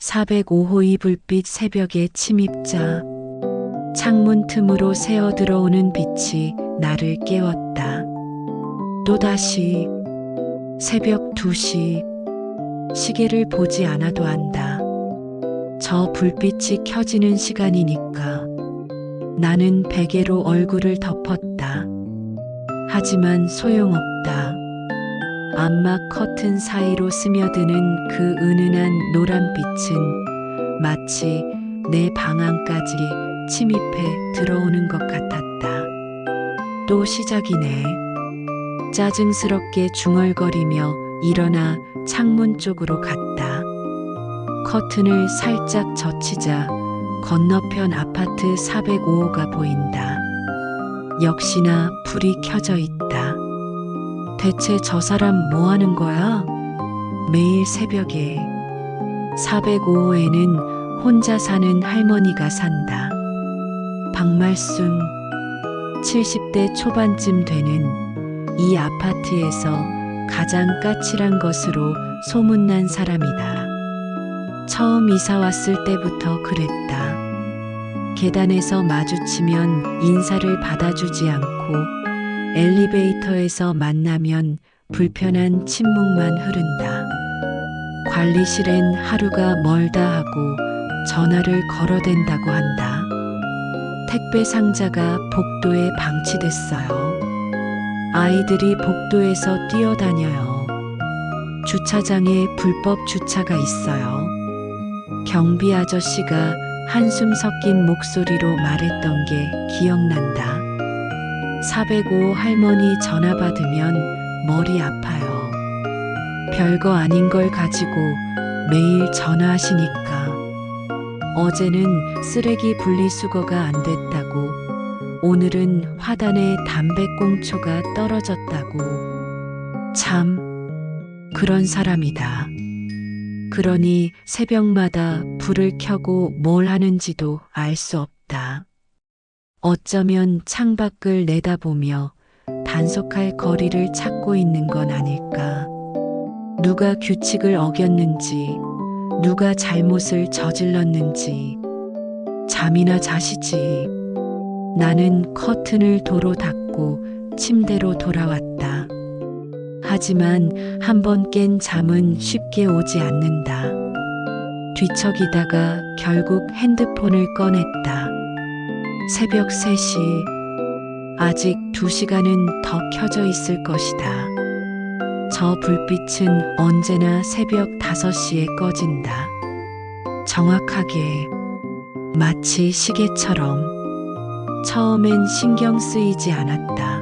405호의 불빛 새벽의 침입자. 창문 틈으로 새어 들어오는 빛이 나를 깨웠다. 또다시 새벽 2시. 시계를 보지 않아도 안다. 저 불빛이 켜지는 시간이니까. 나는 베개로 얼굴을 덮었다. 하지만 소용없다. 암막 커튼 사이로 스며드는 그 은은한 노란빛은 마치 내 방 안까지 침입해 들어오는 것 같았다. 또 시작이네. 짜증스럽게 중얼거리며 일어나 창문 쪽으로 갔다. 커튼을 살짝 젖히자 건너편 아파트 405호가 보인다. 역시나 불이 켜져 있다. 대체 저 사람 뭐 하는 거야? 매일 새벽에 405호에는 혼자 사는 할머니가 산다. 박말순. 70대 초반쯤 되는 이 아파트에서 가장 까칠한 것으로 소문난 사람이다. 처음 이사 왔을 때부터 그랬다. 계단에서 마주치면 인사를 받아주지 않고 엘리베이터에서 만나면 불편한 침묵만 흐른다. 관리실엔 하루가 멀다 하고 전화를 걸어댄다고 한다. 택배 상자가 복도에 방치됐어요. 아이들이 복도에서 뛰어다녀요. 주차장에 불법 주차가 있어요. 경비 아저씨가 한숨 섞인 목소리로 말했던 게 기억난다. 405 할머니 전화 받으면 머리 아파요. 별거 아닌 걸 가지고 매일 전화하시니까. 어제는 쓰레기 분리수거가 안 됐다고, 오늘은 화단에 담배꽁초가 떨어졌다고. 참, 그런 사람이다. 그러니 새벽마다 불을 켜고 뭘 하는지도 알 수 없다. 어쩌면 창밖을 내다보며 단속할 거리를 찾고 있는 건 아닐까. 누가 규칙을 어겼는지, 누가 잘못을 저질렀는지 잠이나 자시지. 나는 커튼을 도로 닫고 침대로 돌아왔다. 하지만 한 번 깬 잠은 쉽게 오지 않는다. 뒤척이다가 결국 핸드폰을 꺼냈다. 새벽 3시. 아직 2시간은 더 켜져 있을 것이다. 저 불빛은 언제나 새벽 5시에 꺼진다. 정확하게, 마치 시계처럼. 처음엔 신경 쓰이지 않았다.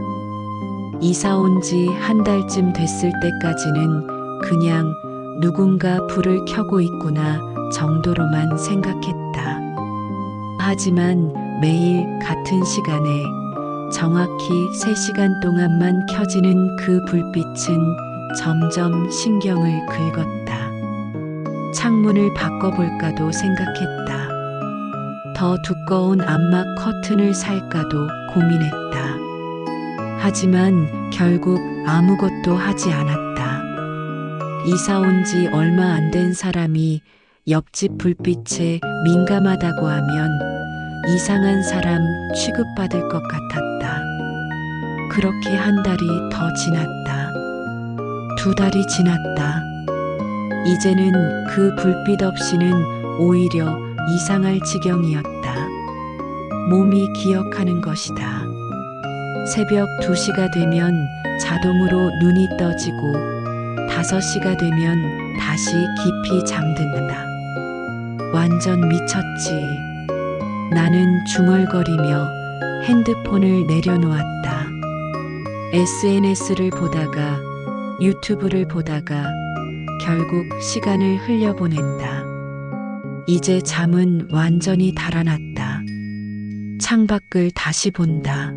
이사 온 지 한 달쯤 됐을 때까지는 그냥 누군가 불을 켜고 있구나 정도로만 생각했다. 하지만 매일 같은 시간에 정확히 3시간 동안만 켜지는 그 불빛은 점점 신경을 긁었다. 창문을 바꿔볼까도 생각했다. 더 두꺼운 암막 커튼을 살까도 고민했다. 하지만 결국 아무것도 하지 않았다. 이사 온 지 얼마 안 된 사람이 옆집 불빛에 민감하다고 하면 이상한 사람 취급받을 것 같았다. 그렇게 한 달이 더 지났다. 2달이 지났다. 이제는 그 불빛 없이는 오히려 이상할 지경이었다. 몸이 기억하는 것이다. 새벽 2시가 되면 자동으로 눈이 떠지고 5시가 되면 다시 깊이 잠든다. 완전 미쳤지. 나는 중얼거리며 핸드폰을 내려놓았다. SNS를 보다가 유튜브를 보다가 결국 시간을 흘려보낸다. 이제 잠은 완전히 달아났다. 창밖을 다시 본다.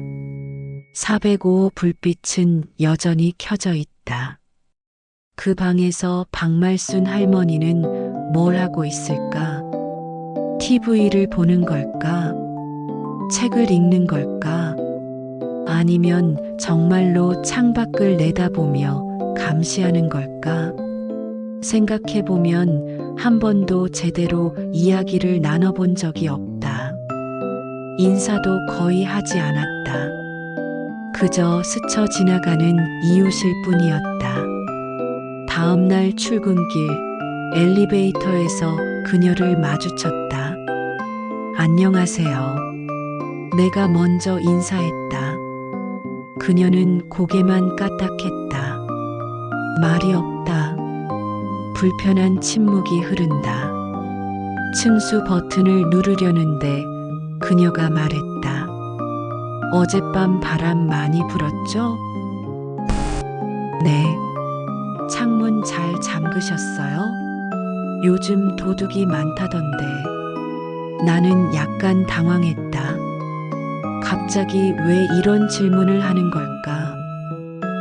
405호 불빛은 여전히 켜져 있다. 그 방에서 박말순 할머니는 뭘 하고 있을까? TV를 보는 걸까? 책을 읽는 걸까? 아니면 정말로 창밖을 내다보며 감시하는 걸까? 생각해보면 한 번도 제대로 이야기를 나눠본 적이 없다. 인사도 거의 하지 않았다. 그저 스쳐 지나가는 이웃일 뿐이었다. 다음 날 출근길 엘리베이터에서 그녀를 마주쳤다. 안녕하세요. 내가 먼저 인사했다. 그녀는 고개만 까딱했다. 말이 없다. 불편한 침묵이 흐른다. 층수 버튼을 누르려는데 그녀가 말했다. 어젯밤 바람 많이 불었죠? 네. 창문 잘 잠그셨어요? 요즘 도둑이 많다던데. 나는 약간 당황했다. 갑자기 왜 이런 질문을 하는 걸까?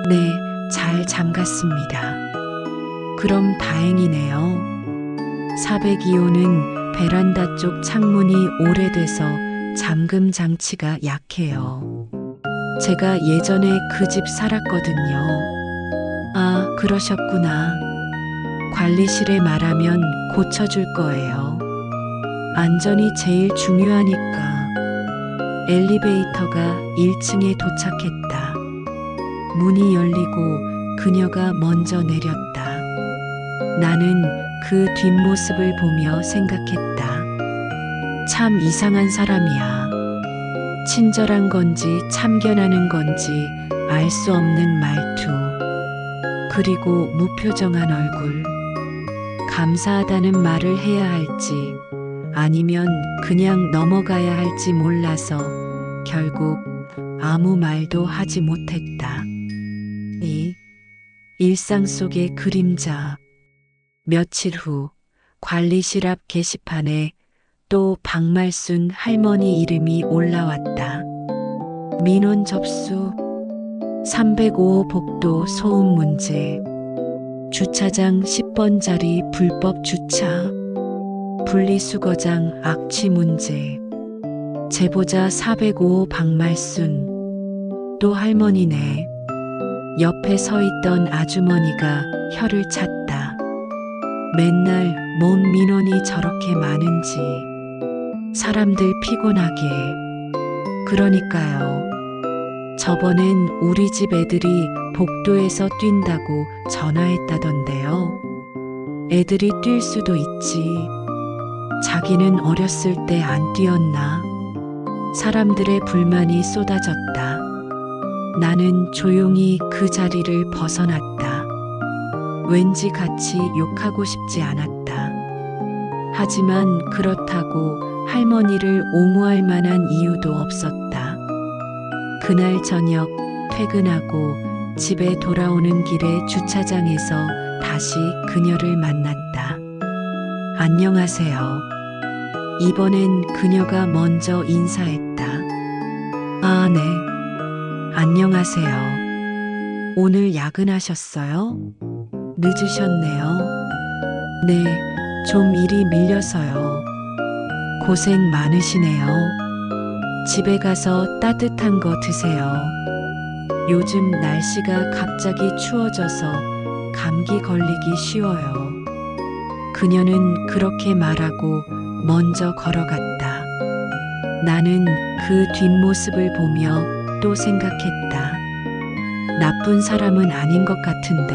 네, 잘 잠갔습니다. 그럼 다행이네요. 402호는 베란다 쪽 창문이 오래돼서 잠금 장치가 약해요. 제가 예전에 그 집 살았거든요. 아, 그러셨구나. 관리실에 말하면 고쳐줄 거예요. 안전이 제일 중요하니까. 엘리베이터가 1층에 도착했다. 문이 열리고 그녀가 먼저 내렸다. 나는 그 뒷모습을 보며 생각했다. 참 이상한 사람이야. 친절한 건지 참견하는 건지 알 수 없는 말투. 그리고 무표정한 얼굴. 감사하다는 말을 해야 할지 아니면 그냥 넘어가야 할지 몰라서 결국 아무 말도 하지 못했다. 이 일상 속의 그림자. 며칠 후 관리실 앞 게시판에 또 박말순 할머니 이름이 올라왔다. 민원 접수. 305호 복도 소음 문제. 주차장 10번 자리 불법 주차. 분리수거장 악취 문제. 제보자 405호 박말순. 또 할머니네. 옆에 서 있던 아주머니가 혀를 찼다. 맨날 뭔 민원이 저렇게 많은지. 사람들 피곤하게. 그러니까요. 저번엔 우리 집 애들이 복도에서 뛴다고 전화했다던데요. 애들이 뛸 수도 있지. 자기는 어렸을 때 안 뛰었나? 사람들의 불만이 쏟아졌다. 나는 조용히 그 자리를 벗어났다. 왠지 같이 욕하고 싶지 않았다. 하지만 그렇다고 할머니를 옹호할 만한 이유도 없었다. 그날 저녁 퇴근하고 집에 돌아오는 길에 주차장에서 다시 그녀를 만났다. 안녕하세요. 이번엔 그녀가 먼저 인사했다. 아, 네. 안녕하세요. 오늘 야근하셨어요? 늦으셨네요. 네, 좀 일이 밀려서요. 고생 많으시네요. 집에 가서 따뜻한 거 드세요. 요즘 날씨가 갑자기 추워져서 감기 걸리기 쉬워요. 그녀는 그렇게 말하고 먼저 걸어갔다. 나는 그 뒷모습을 보며 또 생각했다. 나쁜 사람은 아닌 것 같은데.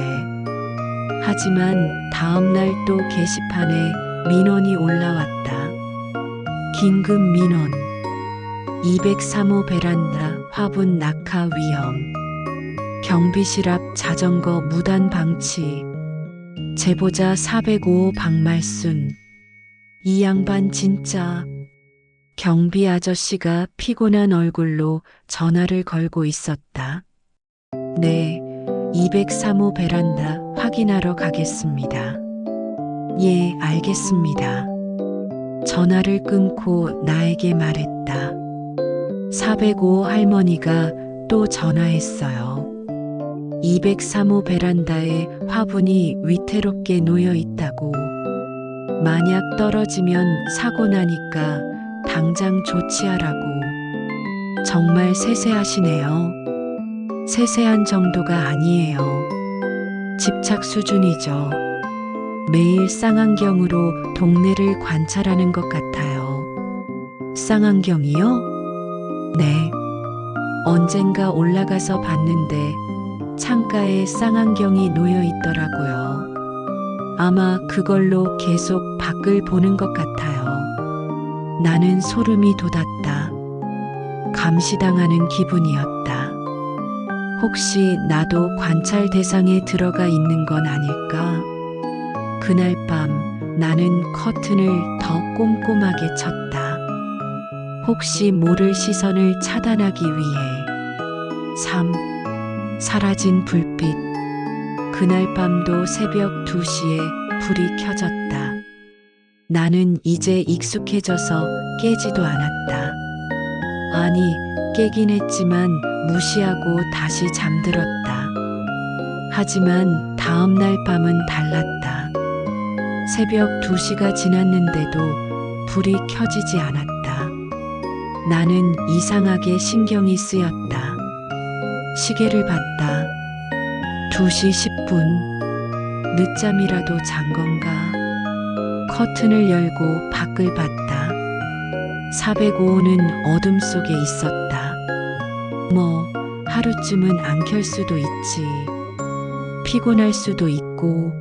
하지만 다음 날 또 게시판에 민원이 올라왔다. 긴급 민원. 203호 베란다 화분 낙하 위험. 경비실 앞 자전거 무단 방치. 제보자 405호 박말순. 이 양반 진짜. 경비 아저씨가 피곤한 얼굴로 전화를 걸고 있었다. 네, 203호 베란다 확인하러 가겠습니다. 예, 알겠습니다. 전화를 끊고 나에게 말했다. 405호 할머니가 또 전화했어요. 203호 베란다에 화분이 위태롭게 놓여 있다고. 만약 떨어지면 사고 나니까 당장 조치하라고. 정말 세세하시네요. 세세한 정도가 아니에요. 집착 수준이죠. 매일 쌍안경으로 동네를 관찰하는 것 같아요. 쌍안경이요? 네. 언젠가 올라가서 봤는데 창가에 쌍안경이 놓여 있더라고요. 아마 그걸로 계속 밖을 보는 것 같아요. 나는 소름이 돋았다. 감시당하는 기분이었다. 혹시 나도 관찰 대상에 들어가 있는 건 아닐까? 그날 밤 나는 커튼을 더 꼼꼼하게 쳤다. 혹시 모를 시선을 차단하기 위해. 3. 사라진 불빛. 그날 밤도 새벽 2시에 불이 켜졌다. 나는 이제 익숙해져서 깨지도 않았다. 아니, 깨긴 했지만 무시하고 다시 잠들었다. 하지만 다음 날 밤은 달랐다. 새벽 2시가 지났는데도 불이 켜지지 않았다. 나는 이상하게 신경이 쓰였다. 시계를 봤다. 2시 10분. 늦잠이라도 잔 건가? 커튼을 열고 밖을 봤다. 405호는 어둠 속에 있었다. 뭐, 하루쯤은 안 켤 수도 있지. 피곤할 수도 있고.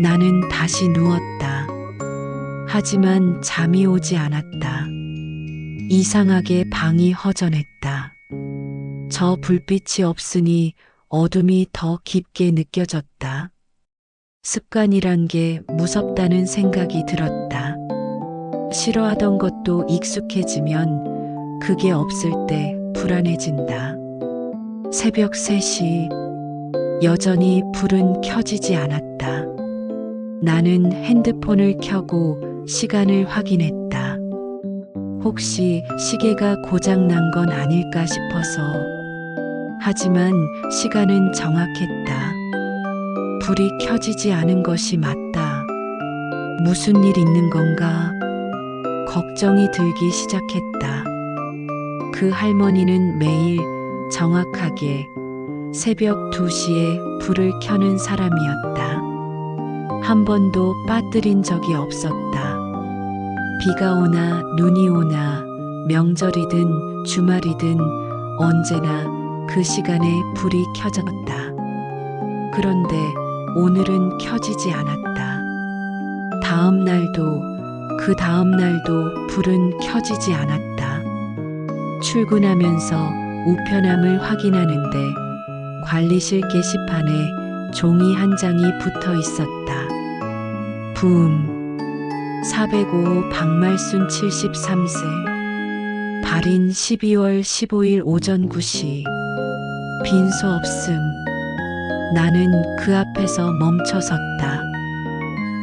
나는 다시 누웠다. 하지만 잠이 오지 않았다. 이상하게 방이 허전했다. 저 불빛이 없으니 어둠이 더 깊게 느껴졌다. 습관이란 게 무섭다는 생각이 들었다. 싫어하던 것도 익숙해지면 그게 없을 때 불안해진다. 새벽 3시. 여전히 불은 켜지지 않았다. 나는 핸드폰을 켜고 시간을 확인했다. 혹시 시계가 고장난 건 아닐까 싶어서. 하지만 시간은 정확했다. 불이 켜지지 않은 것이 맞다. 무슨 일 있는 건가? 걱정이 들기 시작했다. 그 할머니는 매일 정확하게 새벽 2시에 불을 켜는 사람이었다. 한 번도 빠뜨린 적이 없었다. 비가 오나 눈이 오나 명절이든 주말이든 언제나 그 시간에 불이 켜졌다. 그런데 오늘은 켜지지 않았다. 다음 날도 그 다음 날도 불은 켜지지 않았다. 출근하면서 우편함을 확인하는데 관리실 게시판에 종이 한 장이 붙어 있었다. 부음. 405호 박말순 73세. 발인 12월 15일 오전 9시. 빈소 없음. 나는 그 앞에서 멈춰 섰다.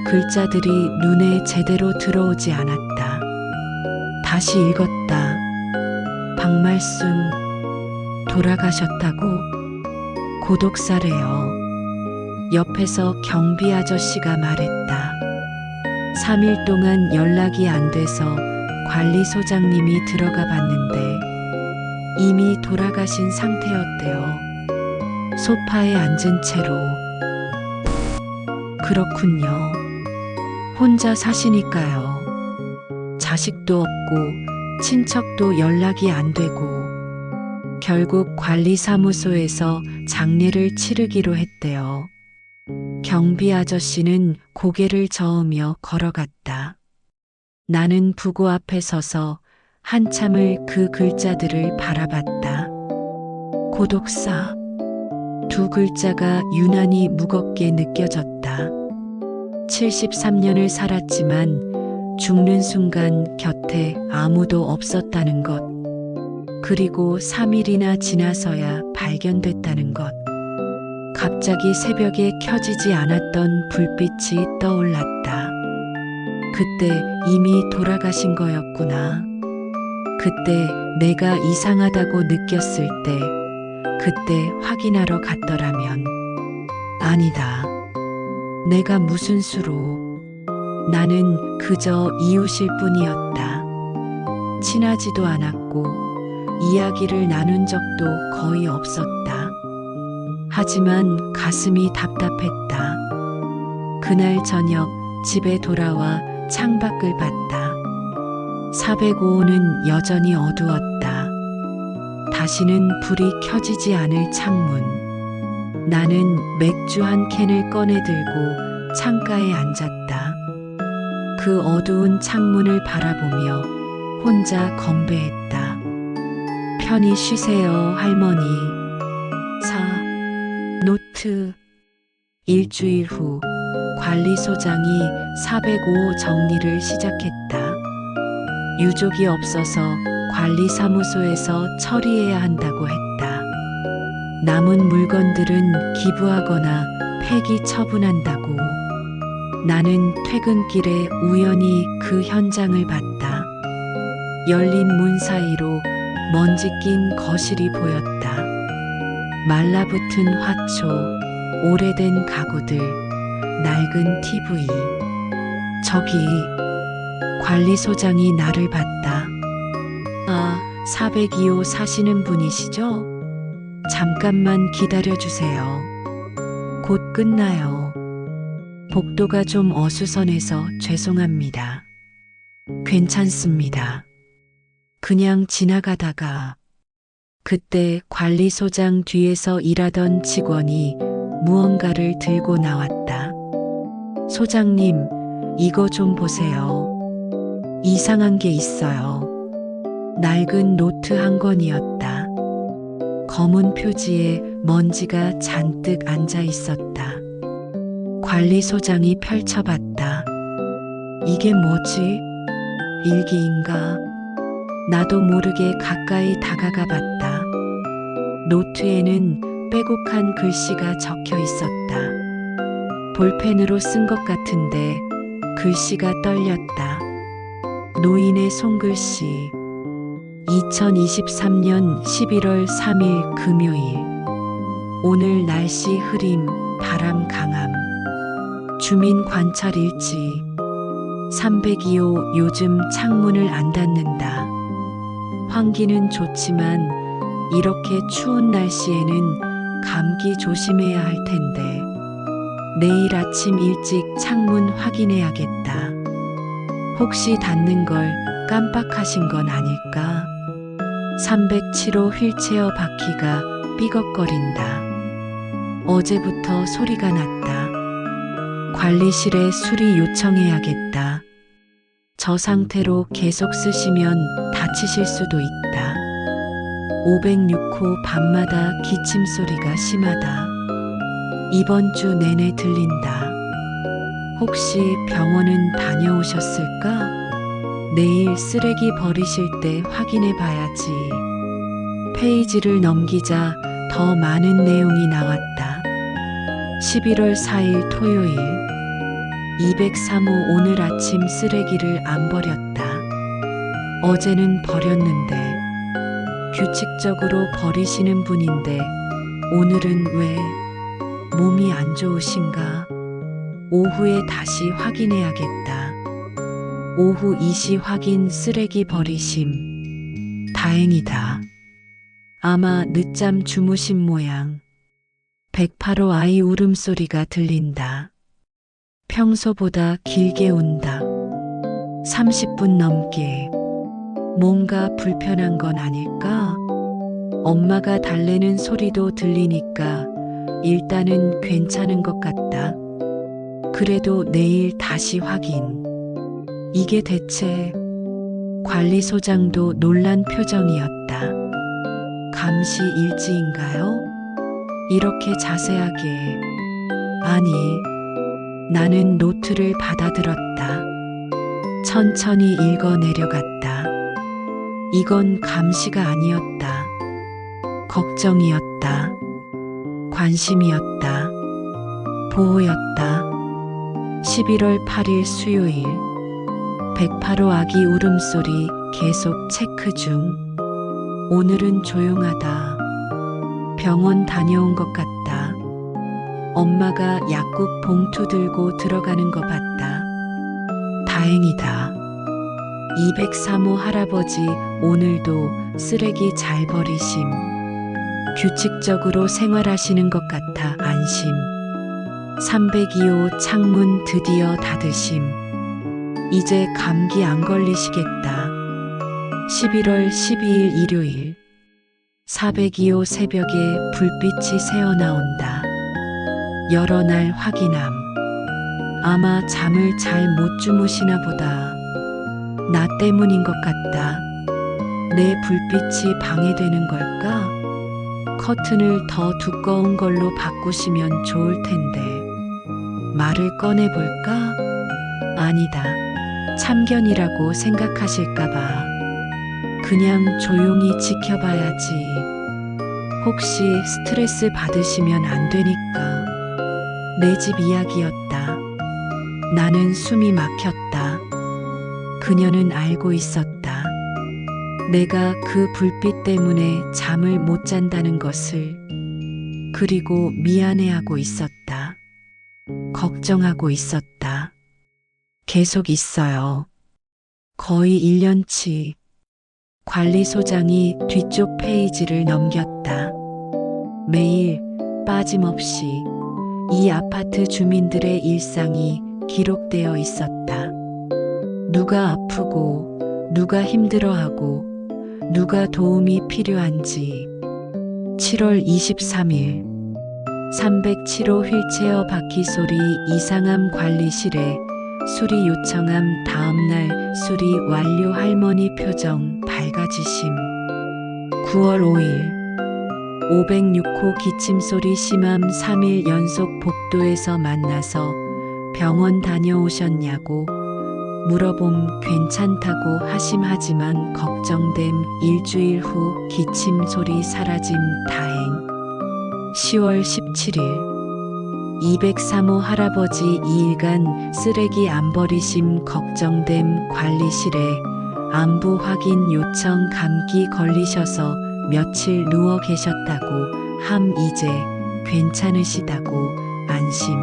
글자들이 눈에 제대로 들어오지 않았다. 다시 읽었다. 박말순 돌아가셨다고? 고독사래요. 옆에서 경비 아저씨가 말했다. 3일 동안 연락이 안 돼서 관리소장님이 들어가 봤는데 이미 돌아가신 상태였대요. 소파에 앉은 채로. 그렇군요. 혼자 사시니까요. 자식도 없고 친척도 연락이 안 되고 결국 관리사무소에서 장례를 치르기로 했대요. 경비 아저씨는 고개를 저으며 걸어갔다. 나는 부고 앞에 서서 한참을 그 글자들을 바라봤다. 고독사. 두 글자가 유난히 무겁게 느껴졌다. 73년을 살았지만 죽는 순간 곁에 아무도 없었다는 것. 그리고 3일이나 지나서야 발견됐다는 것. 갑자기 새벽에 켜지지 않았던 불빛이 떠올랐다. 그때 이미 돌아가신 거였구나. 그때 내가 이상하다고 느꼈을 때, 그때 확인하러 갔더라면. 아니다. 내가 무슨 수로. 나는 그저 이웃일 뿐이었다. 친하지도 않았고 이야기를 나눈 적도 거의 없었다. 하지만 가슴이 답답했다. 그날 저녁 집에 돌아와 창밖을 봤다. 405호는 여전히 어두웠다. 다시는 불이 켜지지 않을 창문. 나는 맥주 한 캔을 꺼내 들고 창가에 앉았다. 그 어두운 창문을 바라보며 혼자 건배했다. 편히 쉬세요, 할머니. 노트. 일주일 후 관리소장이 405호 정리를 시작했다. 유족이 없어서 관리사무소에서 처리해야 한다고 했다. 남은 물건들은 기부하거나 폐기 처분한다고. 나는 퇴근길에 우연히 그 현장을 봤다. 열린 문 사이로 먼지 낀 거실이 보였다. 말라붙은 화초, 오래된 가구들, 낡은 TV. 저기 관리소장이 나를 봤다. 아, 402호 사시는 분이시죠? 잠깐만 기다려주세요. 곧 끝나요. 복도가 좀 어수선해서 죄송합니다. 괜찮습니다. 그냥 지나가다가. 그때 관리소장 뒤에서 일하던 직원이 무언가를 들고 나왔다. 소장님, 이거 좀 보세요. 이상한 게 있어요. 낡은 노트 한 권이었다. 검은 표지에 먼지가 잔뜩 앉아 있었다. 관리소장이 펼쳐봤다. 이게 뭐지? 일기인가? 나도 모르게 가까이 다가가 봤다. 노트에는 빼곡한 글씨가 적혀 있었다. 볼펜으로 쓴 것 같은데 글씨가 떨렸다. 노인의 손글씨. 2023년 11월 3일 금요일. 오늘 날씨 흐림, 바람 강함. 주민 관찰 일지. 302호 요즘 창문을 안 닫는다. 환기는 좋지만 이렇게 추운 날씨에는 감기 조심해야 할 텐데. 내일 아침 일찍 창문 확인해야겠다. 혹시 닫는 걸 깜빡하신 건 아닐까? 307호 휠체어 바퀴가 삐걱거린다. 어제부터 소리가 났다. 관리실에 수리 요청해야겠다. 저 상태로 계속 쓰시면 다치실 수도 있다. 506호 밤마다 기침 소리가 심하다. 이번 주 내내 들린다. 혹시 병원은 다녀오셨을까? 내일 쓰레기 버리실 때 확인해 봐야지. 페이지를 넘기자 더 많은 내용이 나왔다. 11월 4일 토요일. 203호 오늘 아침 쓰레기를 안 버렸다. 어제는 버렸는데. 규칙적으로 버리시는 분인데 오늘은 왜? 몸이 안 좋으신가? 오후에 다시 확인해야겠다. 오후 2시 확인 쓰레기 버리심. 다행이다. 아마 늦잠 주무신 모양. 108호 아이 울음소리가 들린다. 평소보다 길게 운다. 30분 넘게. 뭔가 불편한 건 아닐까? 엄마가 달래는 소리도 들리니까 일단은 괜찮은 것 같다. 그래도 내일 다시 확인. 이게 대체. 관리소장도 놀란 표정이었다. 감시 일지인가요? 이렇게 자세하게. 아니, 나는 노트를 받아들었다. 천천히 읽어 내려갔다. 이건 감시가 아니었다. 걱정이었다. 관심이었다. 보호였다. 11월 8일 수요일. 108호 아기 울음소리 계속 체크 중. 오늘은 조용하다. 병원 다녀온 것 같다. 엄마가 약국 봉투 들고 들어가는 거 봤다. 다행이다. 203호 할아버지 오늘도 쓰레기 잘 버리심. 규칙적으로 생활하시는 것 같아 안심. 302호 창문 드디어 닫으심. 이제 감기 안 걸리시겠다. 11월 12일 일요일. 402호 새벽에 불빛이 새어나온다. 여러 날 확인함. 아마 잠을 잘 못 주무시나 보다. 나 때문인 것 같다. 내 불빛이 방해되는 걸까? 커튼을 더 두꺼운 걸로 바꾸시면 좋을 텐데. 말을 꺼내볼까? 아니다. 참견이라고 생각하실까봐. 그냥 조용히 지켜봐야지. 혹시 스트레스 받으시면 안 되니까. 내 집 이야기였다. 나는 숨이 막혔다. 그녀는 알고 있었다. 내가 그 불빛 때문에 잠을 못 잔다는 것을. 그리고 미안해하고 있었다. 걱정하고 있었다. 계속 있어요. 거의 1년치. 관리소장이 뒤쪽 페이지를 넘겼다. 매일 빠짐없이 이 아파트 주민들의 일상이 기록되어 있었다. 누가 아프고, 누가 힘들어하고, 누가 도움이 필요한지. 7월 23일. 307호 휠체어 바퀴 소리 이상함 관리실에 수리 요청함 다음날 수리 완료 할머니 표정 밝아지심. 9월 5일. 506호 기침소리 심함 3일 연속 복도에서 만나서 병원 다녀오셨냐고 물어봄 괜찮다고 하심하지만 걱정됨 일주일 후 기침소리 사라짐 다행. 10월 17일 203호 할아버지 2일간 쓰레기 안 버리심 걱정됨 관리실에 안부 확인 요청 감기 걸리셔서 며칠 누워 계셨다고 함 이제 괜찮으시다고 안심.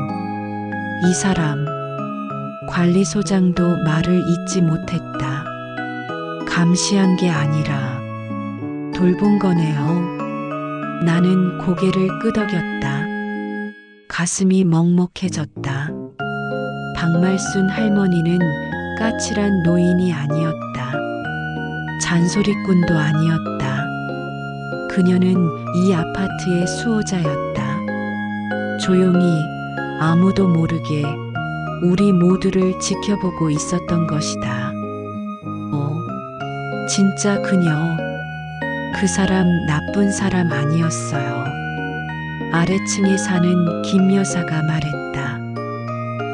이 사람 관리소장도 말을 잊지 못했다. 감시한 게 아니라 돌본 거네요. 나는 고개를 끄덕였다. 가슴이 먹먹해졌다. 박말순 할머니는 까칠한 노인이 아니었다. 잔소리꾼도 아니었다. 그녀는 이 아파트의 수호자였다. 조용히 아무도 모르게 우리 모두를 지켜보고 있었던 것이다. 진짜 그녀. 그 사람 나쁜 사람 아니었어요. 아래층에 사는 김 여사가 말했다.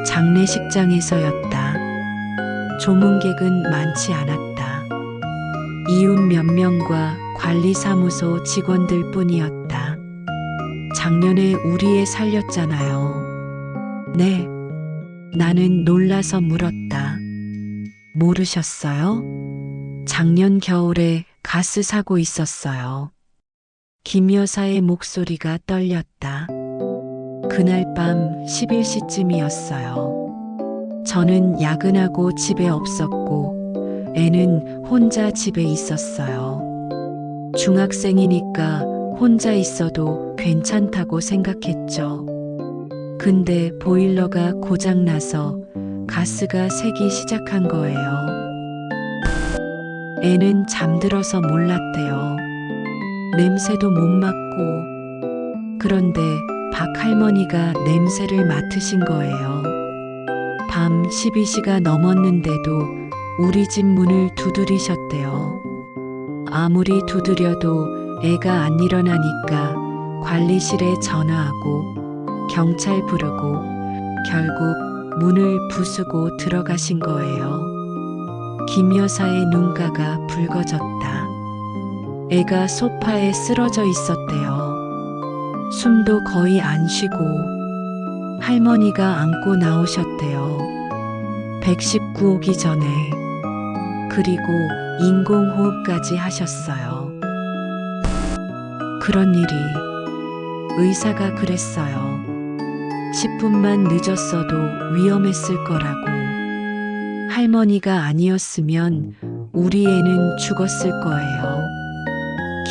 장례식장에서였다. 조문객은 많지 않았다. 이웃 몇 명과 관리사무소 직원들 뿐이었다. 작년에 우리 애 살렸잖아요. 네. 나는 놀라서 물었다. 모르셨어요? 작년 겨울에 가스 사고 있었어요. 김 여사의 목소리가 떨렸다. 그날 밤 11시쯤이었어요. 저는 야근하고 집에 없었고 애는 혼자 집에 있었어요. 중학생이니까 혼자 있어도 괜찮다고 생각했죠. 근데 보일러가 고장나서 가스가 새기 시작한 거예요. 애는 잠들어서 몰랐대요. 냄새도 못 맡고. 그런데 박 할머니가 냄새를 맡으신 거예요. 밤 12시가 넘었는데도 우리 집 문을 두드리셨대요. 아무리 두드려도 애가 안 일어나니까 관리실에 전화하고 경찰 부르고 결국 문을 부수고 들어가신 거예요. 김 여사의 눈가가 붉어졌다. 애가 소파에 쓰러져 있었대요. 숨도 거의 안 쉬고 할머니가 안고 나오셨대요. 119 오기 전에. 그리고 인공호흡까지 하셨어요. 그런 일이. 의사가 그랬어요. 10분만 늦었어도 위험했을 거라고. 할머니가 아니었으면 우리 애는 죽었을 거예요.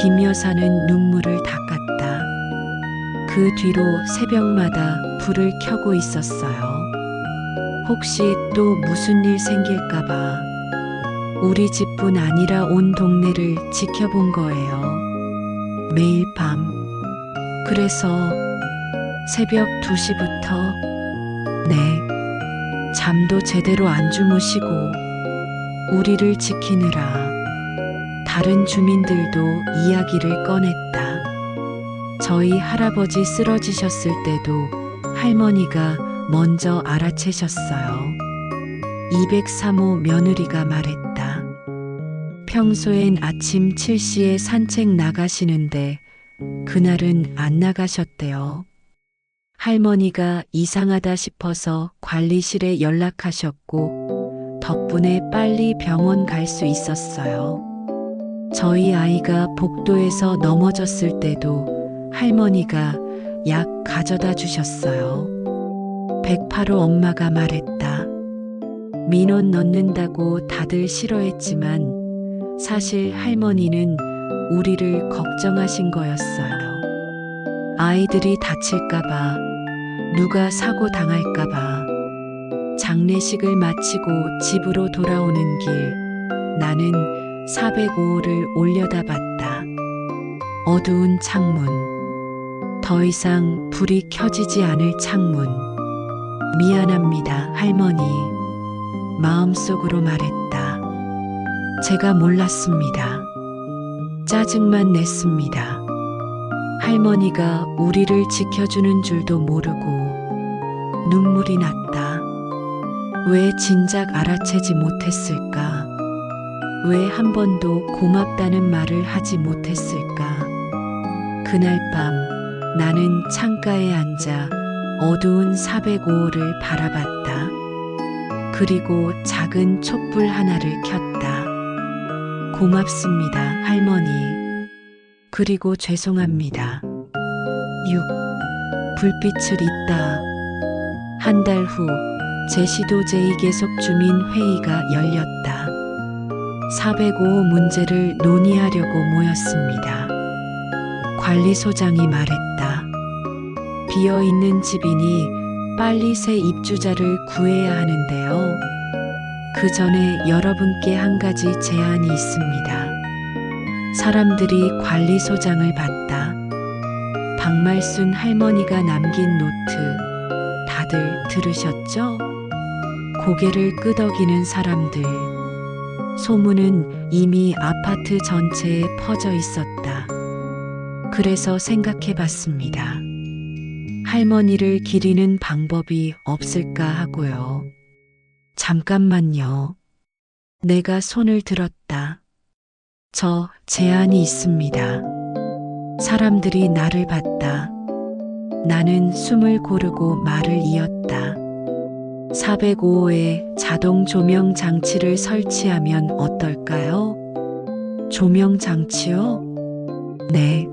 김 여사는 눈물을 닦았다. 그 뒤로 새벽마다 불을 켜고 있었어요. 혹시 또 무슨 일 생길까봐 우리 집뿐 아니라 온 동네를 지켜본 거예요. 매일 밤. 그래서 새벽 2시부터 잠도 제대로 안 주무시고 우리를 지키느라 다른 주민들도 이야기를 꺼냈다. 저희 할아버지 쓰러지셨을 때도 할머니가 먼저 알아채셨어요. 203호 며느리가 말했다. 평소엔 아침 7시에 산책 나가시는데 그날은 안 나가셨대요. 할머니가 이상하다 싶어서 관리실에 연락하셨고 덕분에 빨리 병원 갈 수 있었어요. 저희 아이가 복도에서 넘어졌을 때도 할머니가 약 가져다 주셨어요. 108호 엄마가 말했다. 민원 넣는다고 다들 싫어했지만 사실 할머니는 우리를 걱정하신 거였어요. 아이들이 다칠까봐, 누가 사고 당할까봐. 장례식을 마치고 집으로 돌아오는 길, 나는 405호를 올려다봤다. 어두운 창문. 더 이상 불이 켜지지 않을 창문. 미안합니다, 할머니. 마음속으로 말했다. 제가 몰랐습니다. 짜증만 냈습니다. 할머니가 우리를 지켜주는 줄도 모르고 눈물이 났다. 왜 진작 알아채지 못했을까? 왜 한 번도 고맙다는 말을 하지 못했을까? 그날 밤 나는 창가에 앉아 어두운 405호를 바라봤다. 그리고 작은 촛불 하나를 켰다. 고맙습니다, 할머니. 그리고 죄송합니다. 6. 불빛을 잇다. 한 달 후 제시도 제2계속 주민회의가 열렸다. 405호 문제를 논의하려고 모였습니다. 관리소장이 말했다. 비어있는 집이니 빨리 새 입주자를 구해야 하는데요. 그 전에 여러분께 한 가지 제안이 있습니다. 사람들이 관리소장을 봤다. 박말순 할머니가 남긴 노트 다들 들으셨죠? 고개를 끄덕이는 사람들. 소문은 이미 아파트 전체에 퍼져 있었다. 그래서 생각해 봤습니다. 할머니를 기리는 방법이 없을까 하고요. 잠깐만요. 내가 손을 들었다. 저 제안이 있습니다. 사람들이 나를 봤다. 나는 숨을 고르고 말을 이었다. 405호에 자동 조명 장치를 설치하면 어떨까요? 조명 장치요? 네.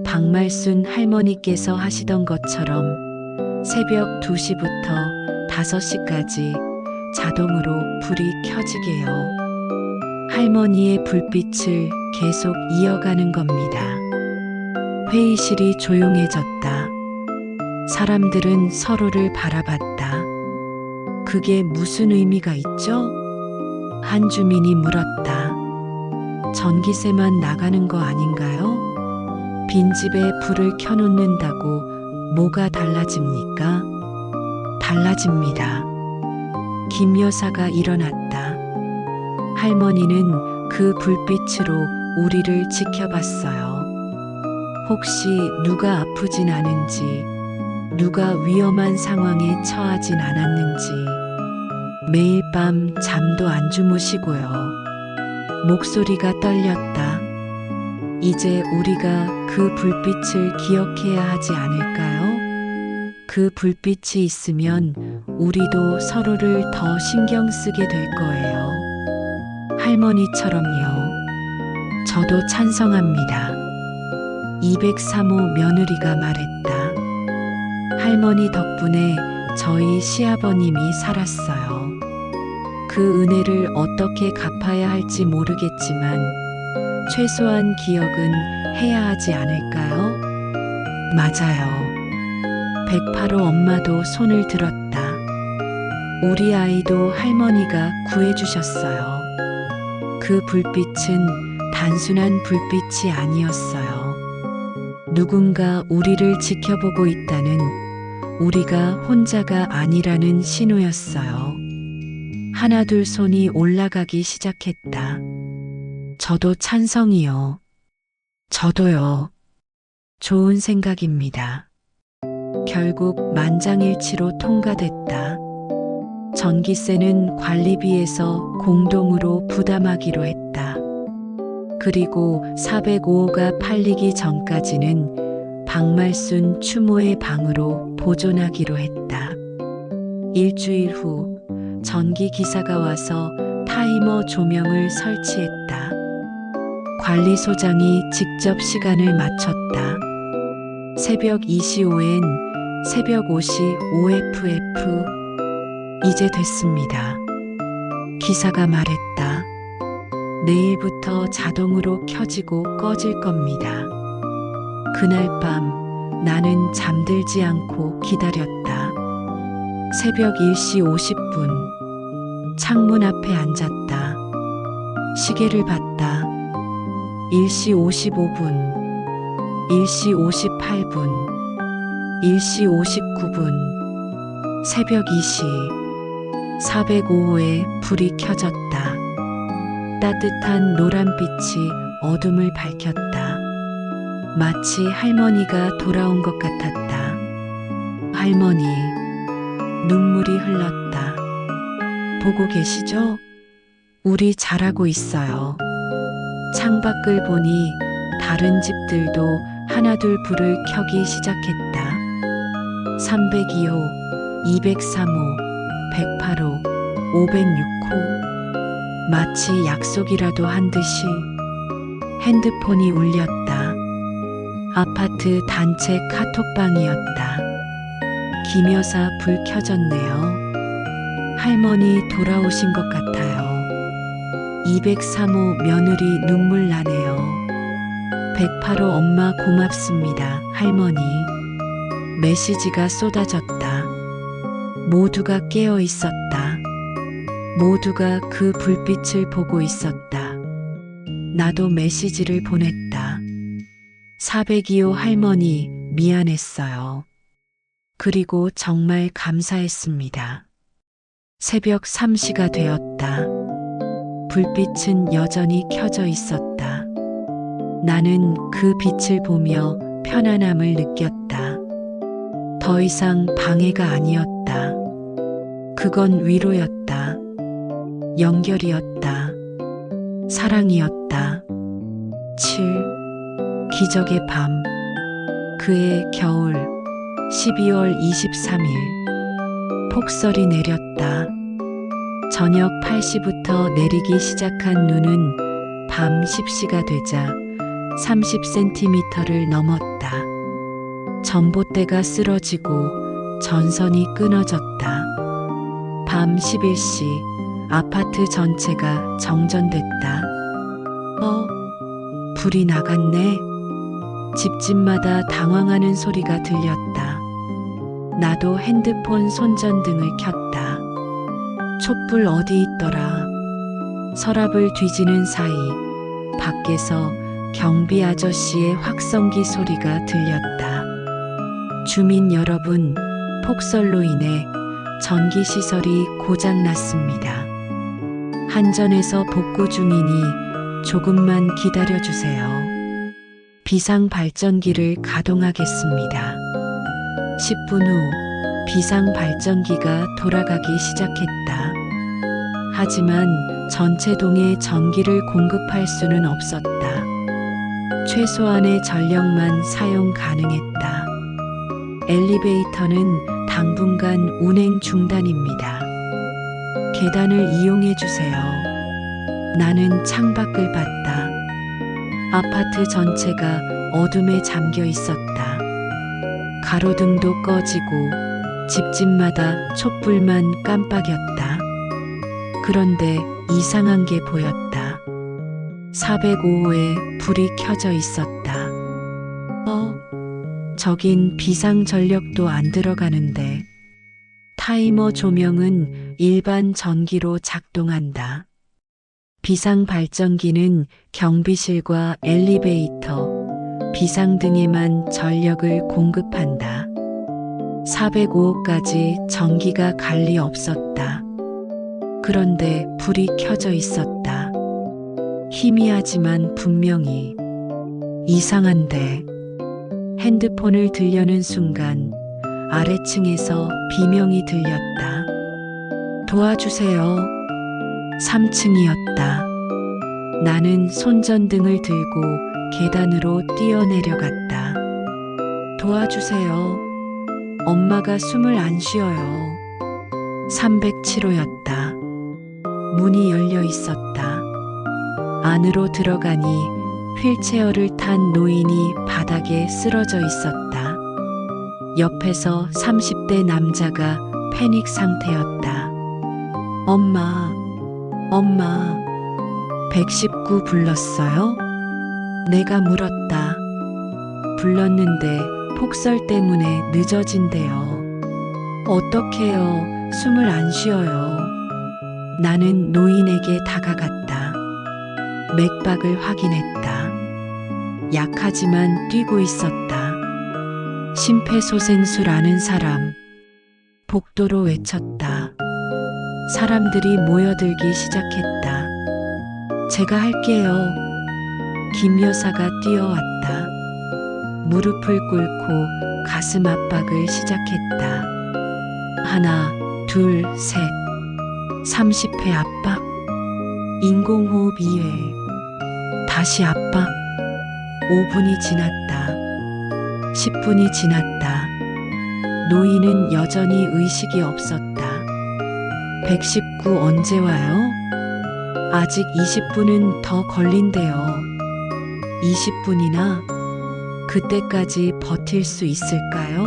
박말순 할머니께서 하시던 것처럼 새벽 2시부터 5시까지 자동으로 불이 켜지게요. 할머니의 불빛을 계속 이어가는 겁니다. 회의실이 조용해졌다. 사람들은 서로를 바라봤다. 그게 무슨 의미가 있죠? 한 주민이 물었다. 전기세만 나가는 거 아닌가요? 빈집에 불을 켜놓는다고 뭐가 달라집니까? 달라집니다. 김 여사가 일어났다. 할머니는 그 불빛으로 우리를 지켜봤어요. 혹시 누가 아프진 않은지, 누가 위험한 상황에 처하진 않았는지. 매일 밤 잠도 안 주무시고요. 목소리가 떨렸다. 이제 우리가 그 불빛을 기억해야 하지 않을까요? 그 불빛이 있으면 우리도 서로를 더 신경 쓰게 될 거예요. 할머니처럼요. 저도 찬성합니다. 203호 며느리가 말했다. 할머니 덕분에 저희 시아버님이 살았어요. 그 은혜를 어떻게 갚아야 할지 모르겠지만 최소한 기억은 해야 하지 않을까요? 맞아요. 108호 엄마도 손을 들었다. 우리 아이도 할머니가 구해주셨어요. 그 불빛은 단순한 불빛이 아니었어요. 누군가 우리를 지켜보고 있다는, 우리가 혼자가 아니라는 신호였어요. 하나둘 손이 올라가기 시작했다. 저도 찬성이요. 저도요. 좋은 생각입니다. 결국 만장일치로 통과됐다. 전기세는 관리비에서 공동으로 부담하기로 했다. 그리고 405호가 팔리기 전까지는 박말순 추모의 방으로 보존하기로 했다. 일주일 후 전기 기사가 와서 타이머 조명을 설치했다. 관리소장이 직접 시간을 맞췄다. 새벽 2시 5엔 새벽 5시 5FF. 이제 됐습니다. 기사가 말했다. 내일부터 자동으로 켜지고 꺼질 겁니다. 그날 밤 나는 잠들지 않고 기다렸다. 새벽 1시 50분. 창문 앞에 앉았다. 시계를 봤다. 1시 55분. 1시 58분. 1시 59분. 새벽 2시. 405호에 불이 켜졌다. 따뜻한 노란빛이 어둠을 밝혔다. 마치 할머니가 돌아온 것 같았다. 할머니, 눈물이 흘렀다. 보고 계시죠? 우리 잘하고 있어요. 창밖을 보니 다른 집들도 하나둘 불을 켜기 시작했다. 302호, 203호, 108호, 506호. 마치 약속이라도 한 듯이 핸드폰이 울렸다. 아파트 단체 카톡방이었다. 김 여사 불 켜졌네요. 할머니 돌아오신 것 같아요. 203호 며느리 눈물 나네요. 108호 엄마 고맙습니다, 할머니. 메시지가 쏟아졌다. 모두가 깨어 있었다. 모두가 그 불빛을 보고 있었다. 나도 메시지를 보냈다. 402호 할머니, 미안했어요. 그리고 정말 감사했습니다. 새벽 3시가 되었다. 불빛은 여전히 켜져 있었다. 나는 그 빛을 보며 편안함을 느꼈다. 더 이상 방해가 아니었다. 그건 위로였다. 연결이었다. 사랑이었다. 7. 기적의 밤. 그해 겨울 12월 23일. 폭설이 내렸다. 저녁 8시부터 내리기 시작한 눈은 밤 10시가 되자 30cm를 넘었다. 전봇대가 쓰러지고 전선이 끊어졌다. 밤 11시 아파트 전체가 정전됐다. 불이 나갔네. 집집마다 당황하는 소리가 들렸다. 나도 핸드폰 손전등을 켰다. 촛불 어디 있더라. 서랍을 뒤지는 사이 밖에서 경비 아저씨의 확성기 소리가 들렸다. 주민 여러분, 폭설로 인해 전기시설이 고장났습니다. 한전에서 복구 중이니 조금만 기다려주세요. 비상발전기를 가동하겠습니다. 10분 후 비상발전기가 돌아가기 시작했다. 하지만 전체 동에 전기를 공급할 수는 없었다. 최소한의 전력만 사용 가능했다. 엘리베이터는 당분간 운행 중단입니다. 계단을 이용해 주세요. 나는 창밖을 봤다. 아파트 전체가 어둠에 잠겨 있었다. 가로등도 꺼지고 집집마다 촛불만 깜빡였다. 그런데 이상한 게 보였다. 405호에 불이 켜져 있었다. 저긴 비상전력도 안 들어가는데. 타이머 조명은 일반 전기로 작동한다. 비상발전기는 경비실과 엘리베이터, 비상등에만 전력을 공급한다. 405호까지 전기가 갈 리 없었다. 그런데 불이 켜져 있었다. 희미하지만 분명히. 이상한데. 핸드폰을 들려는 순간 아래층에서 비명이 들렸다. 도와주세요. 3층이었다. 나는 손전등을 들고 계단으로 뛰어내려갔다. 도와주세요. 엄마가 숨을 안 쉬어요. 307호였다. 문이 열려 있었다. 안으로 들어가니 휠체어를 탄 노인이 바닥에 쓰러져 있었다. 옆에서 30대 남자가 패닉 상태였다. 엄마, 엄마, 119 불렀어요? 내가 물었다. 불렀는데 폭설 때문에 늦어진대요. 어떡해요? 숨을 안 쉬어요. 나는 노인에게 다가갔다. 맥박을 확인했다. 약하지만 뛰고 있었다. 심폐소생술 아는 사람. 복도로 외쳤다. 사람들이 모여들기 시작했다. 제가 할게요. 김 여사가 뛰어왔다. 무릎을 꿇고 가슴 압박을 시작했다. 하나, 둘, 셋. 30회 압박. 인공호흡 2회. 다시 압박. 5분이 지났다. 10분이 지났다. 노인은 여전히 의식이 없었다. 119 언제 와요? 아직 20분은 더 걸린대요. 20분이나? 그때까지 버틸 수 있을까요?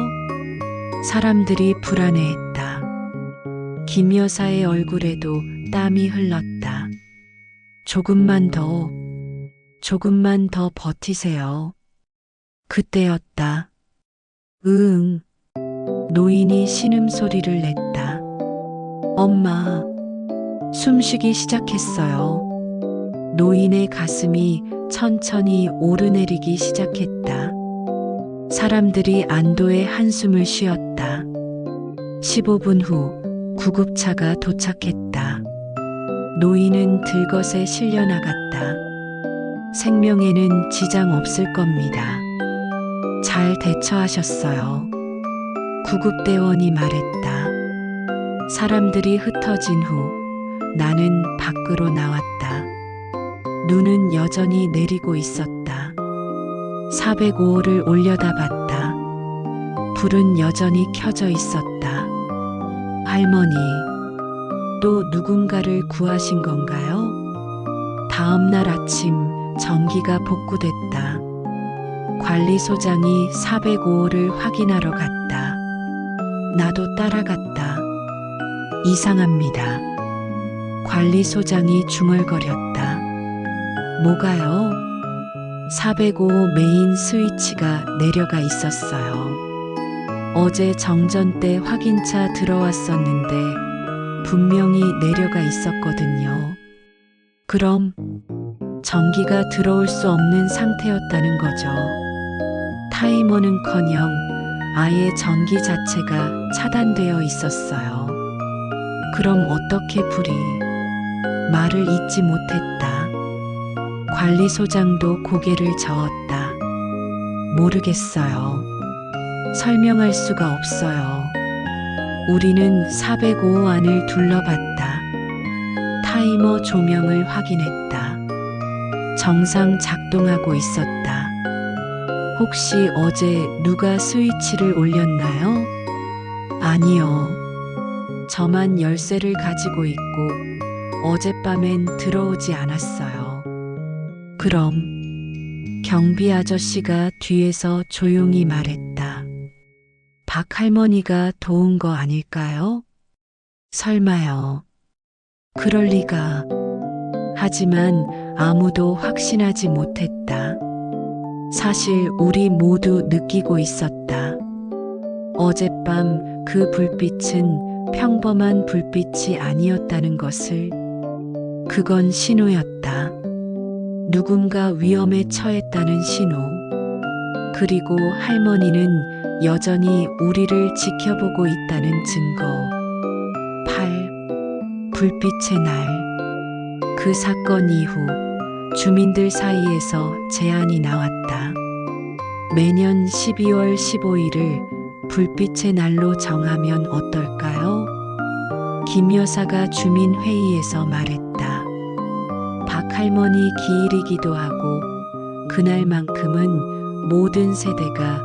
사람들이 불안해했다. 김 여사의 얼굴에도 땀이 흘렀다. 조금만 더 버티세요. 그때였다. 응. 노인이 신음소리를 냈다. 엄마. 숨쉬기 시작했어요. 노인의 가슴이 천천히 오르내리기 시작했다. 사람들이 안도의 한숨을 쉬었다. 15분 후 구급차가 도착했다. 노인은 들것에 실려 나갔다. 생명에는 지장 없을 겁니다. 잘 대처하셨어요. 구급대원이 말했다. 사람들이 흩어진 후 나는 밖으로 나왔다. 눈은 여전히 내리고 있었다. 405호를 올려다봤다. 불은 여전히 켜져 있었다. 할머니, 또 누군가를 구하신 건가요? 다음 날 아침 전기가 복구됐다. 관리소장이 405호를 확인하러 갔다. 나도 따라갔다. 이상합니다. 관리소장이 중얼거렸다. 뭐가요? 405호 메인 스위치가 내려가 있었어요. 어제 정전 때 확인차 들어왔었는데 분명히 내려가 있었거든요. 그럼 전기가 들어올 수 없는 상태였다는 거죠. 타이머는커녕 아예 전기 자체가 차단되어 있었어요. 그럼 어떻게 불이? 말을 잇지 못했다. 관리소장도 고개를 저었다. 모르겠어요. 설명할 수가 없어요. 우리는 405호 안을 둘러봤다. 타이머 조명을 확인했다. 정상 작동하고 있었다. 혹시 어제 누가 스위치를 올렸나요? 아니요. 저만 열쇠를 가지고 있고 어젯밤엔 들어오지 않았어요. 그럼 경비 아저씨가 뒤에서 조용히 말했다. 박 할머니가 도운 거 아닐까요? 설마요. 그럴 리가. 하지만 아무도 확신하지 못했다. 사실 우리 모두 느끼고 있었다. 어젯밤 그 불빛은 평범한 불빛이 아니었다는 것을. 그건 신호였다. 누군가 위험에 처했다는 신호. 그리고 할머니는 여전히 우리를 지켜보고 있다는 증거. 8. 불빛의 날. 그 사건 이후 주민들 사이에서 제안이 나왔다. 매년 12월 15일을 불빛의 날로 정하면 어떨까요? 김 여사가 주민회의에서 말했다. 박 할머니 기일이기도 하고 그날만큼은 모든 세대가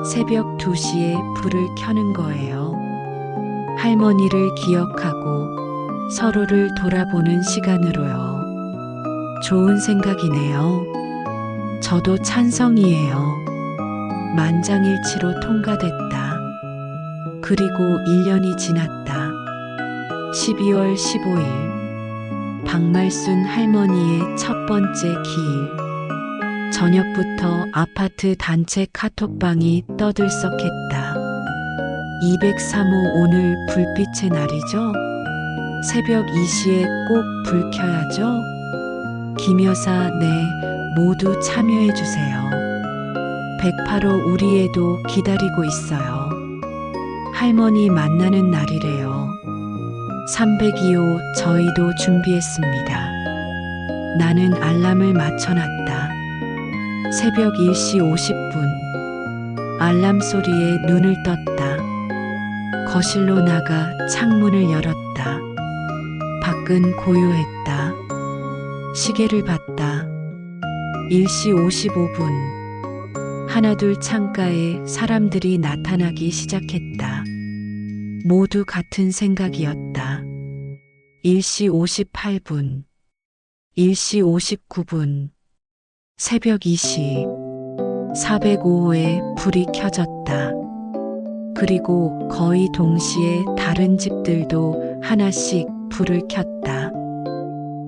새벽 2시에 불을 켜는 거예요. 할머니를 기억하고 서로를 돌아보는 시간으로요. 좋은 생각이네요. 저도 찬성이에요. 만장일치로 통과됐다. 그리고 1년이 지났다. 12월 15일. 박말순 할머니의 첫 번째 기일. 저녁부터 아파트 단체 카톡방이 떠들썩했다. 203호 오늘 불빛의 날이죠? 새벽 2시에 꼭 불 켜야죠? 김 여사, 네, 모두 참여해주세요. 108호 우리 애도 기다리고 있어요. 할머니 만나는 날이래요. 302호 저희도 준비했습니다. 나는 알람을 맞춰놨다. 새벽 1시 50분. 알람 소리에 눈을 떴다. 거실로 나가 창문을 열었다. 밖은 고요했다. 시계를 봤다. 1시 55분. 하나둘 창가에 사람들이 나타나기 시작했다. 모두 같은 생각이었다. 1시 58분. 1시 59분. 새벽 2시. 405호에 불이 켜졌다. 그리고 거의 동시에 다른 집들도 하나씩 불을 켰다.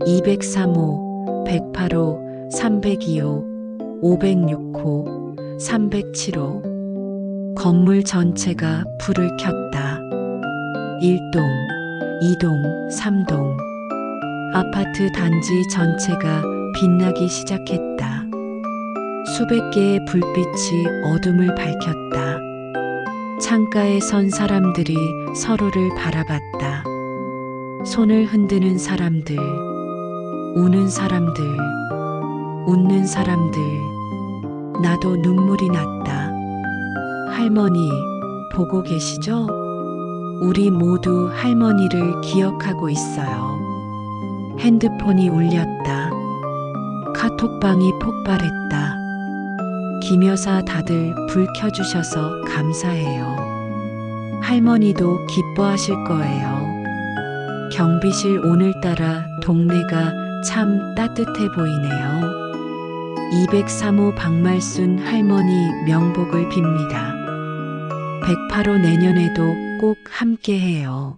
203호, 108호, 302호, 506호, 307호. 건물 전체가 불을 켰다. 1동, 2동, 3동. 아파트 단지 전체가 빛나기 시작했다. 수백 개의 불빛이 어둠을 밝혔다. 창가에 선 사람들이 서로를 바라봤다. 손을 흔드는 사람들, 우는 사람들, 웃는 사람들. 나도 눈물이 났다. 할머니, 보고 계시죠? 우리 모두 할머니를 기억하고 있어요. 핸드폰이 울렸다. 카톡방이 폭발했다. 김 여사 다들 불 켜주셔서 감사해요. 할머니도 기뻐하실 거예요. 경비실 오늘따라 동네가 참 따뜻해 보이네요. 203호 박말순 할머니 명복을 빕니다. 108호 내년에도 꼭 함께해요.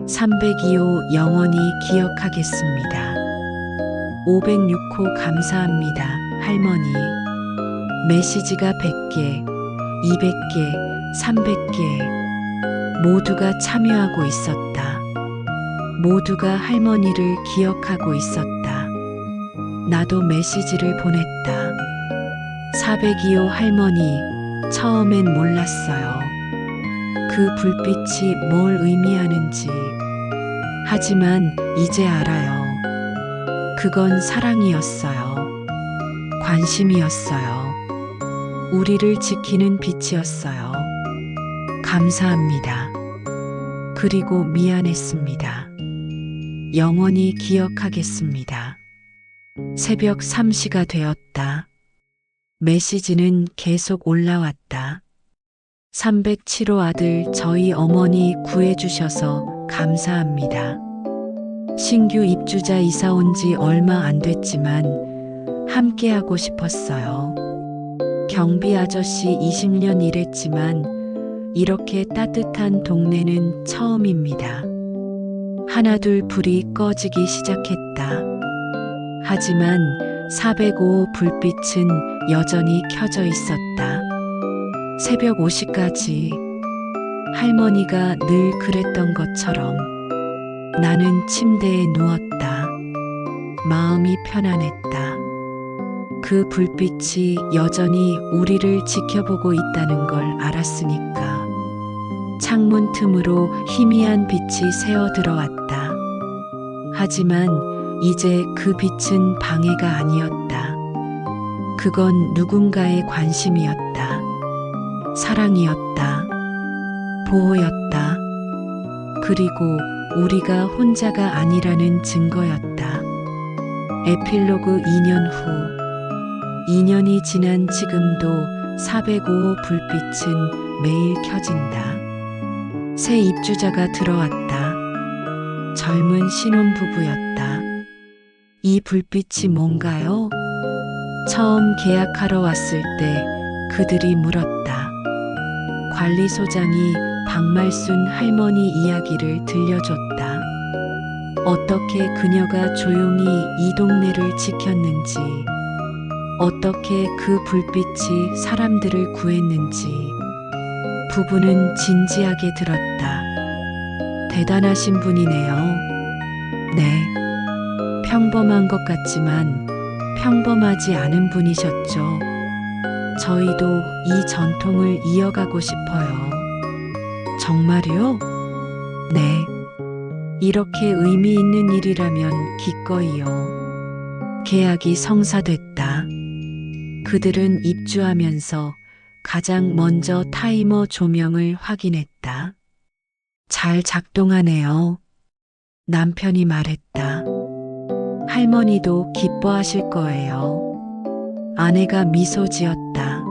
302호 영원히 기억하겠습니다. 506호 감사합니다, 할머니. 메시지가 100개, 200개, 300개. 모두가 참여하고 있었다. 모두가 할머니를 기억하고 있었다. 나도 메시지를 보냈다. 402호 할머니, 처음엔 몰랐어요. 그 불빛이 뭘 의미하는지. 하지만 이제 알아요. 그건 사랑이었어요. 관심이었어요. 우리를 지키는 빛이었어요. 감사합니다. 그리고 미안했습니다. 영원히 기억하겠습니다. 새벽 3시가 되었다. 메시지는 계속 올라왔다. 307호 아들 저희 어머니 구해주셔서 감사합니다. 신규 입주자 이사 온 지 얼마 안 됐지만 함께하고 싶었어요. 경비 아저씨 20년 일했지만 이렇게 따뜻한 동네는 처음입니다. 하나둘 불이 꺼지기 시작했다. 하지만 405호 불빛은 여전히 켜져 있었다. 새벽 5시까지 할머니가 늘 그랬던 것처럼 나는 침대에 누웠다. 마음이 편안했다. 그 불빛이 여전히 우리를 지켜보고 있다는 걸 알았으니까. 창문 틈으로 희미한 빛이 새어 들어왔다. 하지만 이제 그 빛은 방해가 아니었다. 그건 누군가의 관심이었다. 사랑이었다. 보호였다. 그리고 우리가 혼자가 아니라는 증거였다. 에필로그 2년 후. 2년이 지난 지금도 405호 불빛은 매일 켜진다. 새 입주자가 들어왔다. 젊은 신혼부부였다. 이 불빛이 뭔가요? 처음 계약하러 왔을 때 그들이 물었다. 관리소장이 박말순 할머니 이야기를 들려줬다. 어떻게 그녀가 조용히 이 동네를 지켰는지, 어떻게 그 불빛이 사람들을 구했는지. 부부는 진지하게 들었다. 대단하신 분이네요. 네. 평범한 것 같지만 평범하지 않은 분이셨죠. 저희도 이 전통을 이어가고 싶어요. 정말요? 네. 이렇게 의미 있는 일이라면 기꺼이요. 계약이 성사됐다. 그들은 입주하면서 가장 먼저 타이머 조명을 확인했다. 잘 작동하네요. 남편이 말했다. 할머니도 기뻐하실 거예요. 아내가 미소 지었다.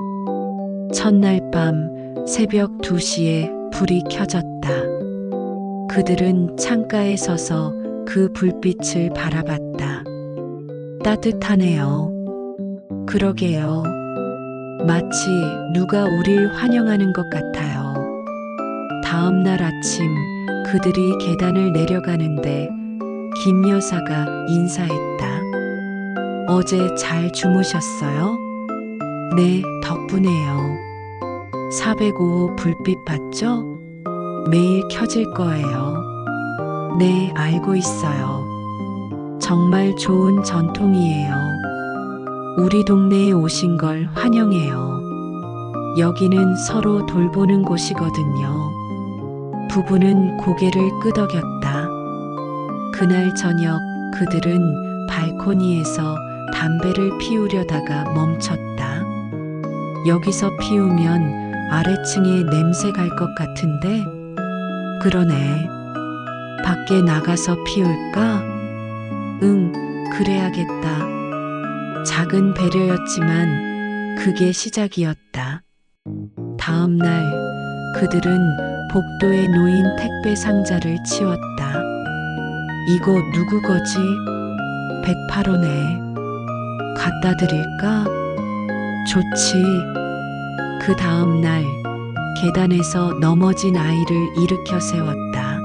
첫날 밤 새벽 2시에 불이 켜졌다. 그들은 창가에 서서 그 불빛을 바라봤다. 따뜻하네요. 그러게요. 마치 누가 우릴 환영하는 것 같아요. 다음 날 아침 그들이 계단을 내려가는데 김 여사가 인사했다. 어제 잘 주무셨어요? 네, 덕분에요. 405호 불빛 봤죠? 매일 켜질 거예요. 네, 알고 있어요. 정말 좋은 전통이에요. 우리 동네에 오신 걸 환영해요. 여기는 서로 돌보는 곳이거든요. 부부는 고개를 끄덕였다. 그날 저녁 그들은 발코니에서 담배를 피우려다가 멈췄다. 여기서 피우면 아래층에 냄새 갈 것 같은데? 그러네. 밖에 나가서 피울까? 응, 그래야겠다. 작은 배려였지만 그게 시작이었다. 다음 날 그들은 복도에 놓인 택배 상자를 치웠다. 이거 누구 거지? 108호네. 갖다 드릴까? 좋지. 그 다음 날 계단에서 넘어진 아이를 일으켜 세웠다.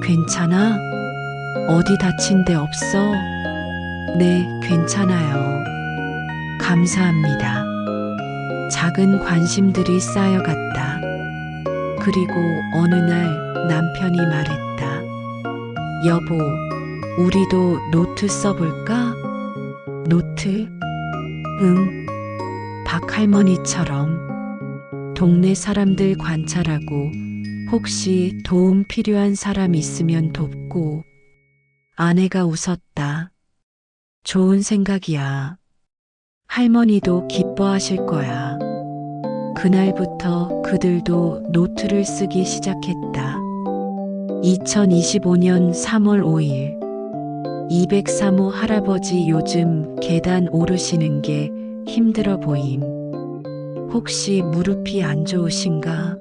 괜찮아? 어디 다친 데 없어? 네, 괜찮아요. 감사합니다. 작은 관심들이 쌓여갔다. 그리고 어느 날 남편이 말했다. 여보, 우리도 노트 써볼까? 노트? 응. 박할머니처럼. 동네 사람들 관찰하고 혹시 도움 필요한 사람 있으면 돕고. 아내가 웃었다. 좋은 생각이야. 할머니도 기뻐하실 거야. 그날부터 그들도 노트를 쓰기 시작했다. 2025년 3월 5일. 203호 할아버지 요즘 계단 오르시는 게 힘들어 보임. 혹시 무릎이 안 좋으신가?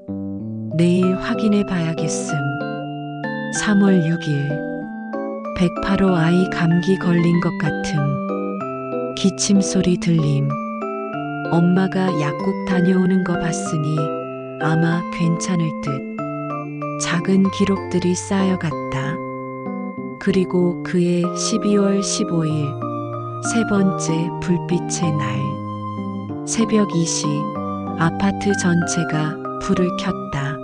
내일 확인해 봐야겠음. 3월 6일. 108호 아이 감기 걸린 것 같음. 기침 소리 들림. 엄마가 약국 다녀오는 거 봤으니 아마 괜찮을 듯. 작은 기록들이 쌓여갔다. 그리고 그해 12월 15일 세 번째 불빛의 날. 새벽 2시 아파트 전체가 불을 켰다.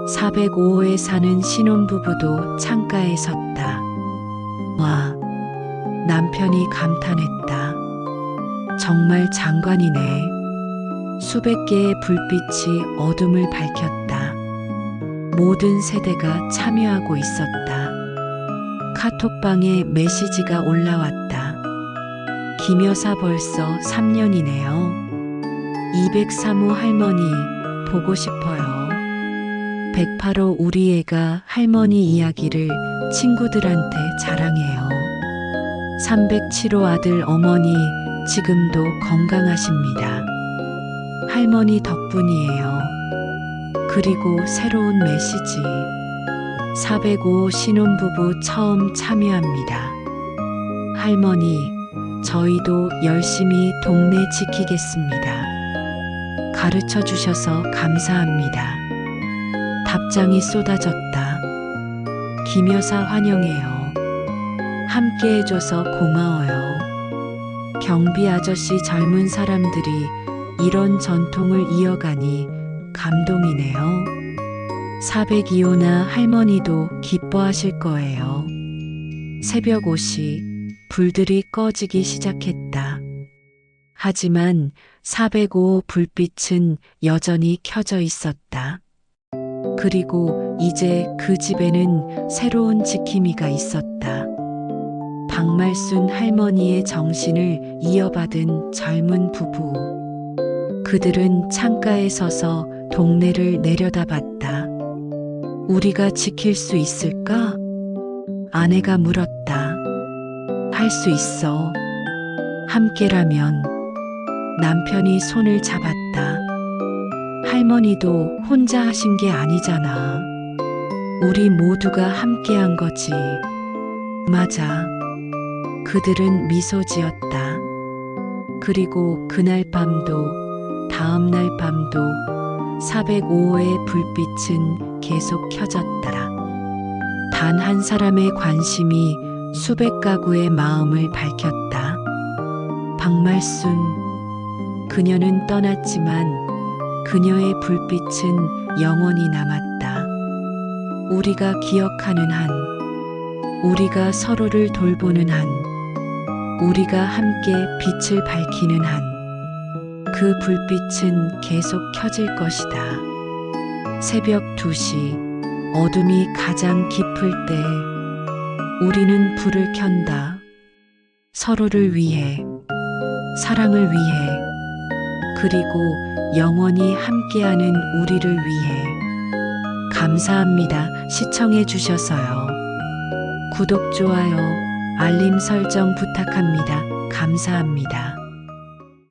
405호에 사는 신혼부부도 창가에 섰다. 와, 남편이 감탄했다. 정말 장관이네. 수백 개의 불빛이 어둠을 밝혔다. 모든 세대가 참여하고 있었다. 카톡방에 메시지가 올라왔다. 김 여사 벌써 3년이네요. 203호 할머니 보고 싶어요. 108호 우리 애가 할머니 이야기를 친구들한테 자랑해요. 307호 아들 어머니 지금도 건강하십니다. 할머니 덕분이에요. 그리고 새로운 메시지. 405호 신혼부부 처음 참여합니다. 할머니, 저희도 열심히 동네 지키겠습니다. 가르쳐 주셔서 감사합니다. 답장이 쏟아졌다. 김 여사 환영해요. 함께 해줘서 고마워요. 경비 아저씨 젊은 사람들이 이런 전통을 이어가니 감동이네요. 402호나 할머니도 기뻐하실 거예요. 새벽 5시 불들이 꺼지기 시작했다. 하지만 405호 불빛은 여전히 켜져 있었다. 그리고 이제 그 집에는 새로운 지킴이가 있었다. 박말순 할머니의 정신을 이어받은 젊은 부부. 그들은 창가에 서서 동네를 내려다봤다. 우리가 지킬 수 있을까? 아내가 물었다. 할 수 있어. 함께라면. 남편이 손을 잡았다. 할머니도 혼자 하신 게 아니잖아. 우리 모두가 함께한 거지. 맞아. 그들은 미소 지었다. 그리고 그날 밤도 다음 날 밤도 405호의 불빛은 계속 켜졌더라. 단 한 사람의 관심이 수백 가구의 마음을 밝혔다. 박말순. 그녀는 떠났지만 그녀의 불빛은 영원히 남았다. 우리가 기억하는 한, 우리가 서로를 돌보는 한, 우리가 함께 빛을 밝히는 한, 그 불빛은 계속 켜질 것이다. 새벽 2시, 어둠이 가장 깊을 때, 우리는 불을 켠다. 서로를 위해, 사랑을 위해, 그리고 영원히 함께하는 우리를 위해. 감사합니다. 시청해 주셔서요. 구독, 좋아요, 알림 설정 부탁합니다. 감사합니다.